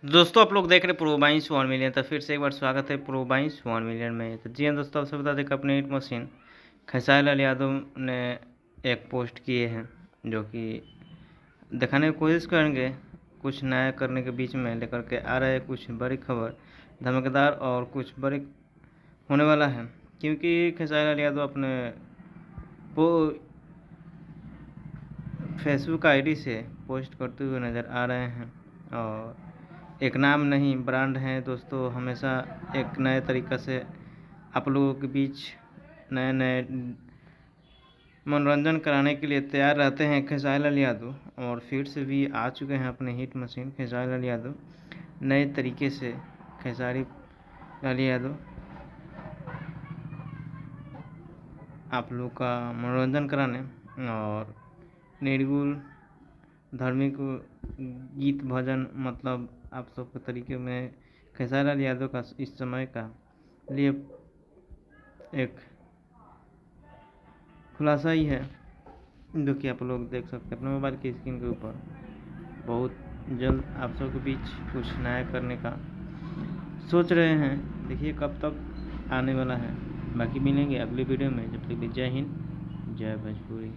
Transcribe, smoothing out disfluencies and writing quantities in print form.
दोस्तों आप लोग देख रहे प्रो बाइंस 1 मिलियन। तो फिर से एक बार स्वागत है प्रो बाइंस 1 मिलियन में। तो जी हाँ दोस्तों, आपसे बता दें कि अपने हिट मशीन खेसारी लाल यादव ने एक पोस्ट किए हैं जो कि दिखाने की कोशिश करेंगे, कुछ नया करने के बीच में लेकर के आ रहे हैं कुछ बड़ी खबर, धमाकेदार और कुछ बड़ी होने वाला है। क्योंकि खेसारी लाल यादव अपने वो फेसबुक आईडी से पोस्ट करते हुए नज़र आ रहे हैं और एक नाम नहीं ब्रांड है दोस्तों। हमेशा एक नए तरीक़े से आप लोगों के बीच नए नए मनोरंजन कराने के लिए तैयार रहते हैं खेसारी लाल यादव। और फिर से भी आ चुके हैं अपने हिट मशीन खेसारी लाल यादव नए तरीके से। खेसारी लाल यादव आप लोग का मनोरंजन कराने और निर्गुण धार्मिक गीत भजन, मतलब आप सबके तरीके में खेसारी लाल यादव का इस समय का लिए एक खुलासा ही है जो कि आप लोग देख सकते हैं अपने मोबाइल की स्क्रीन के ऊपर। बहुत जल्द आप सबके बीच कुछ नया करने का सोच रहे हैं, देखिए कब तक आने वाला है। बाकी मिलेंगे अगली वीडियो में, जब तक जय हिंद जय भोजपुरी।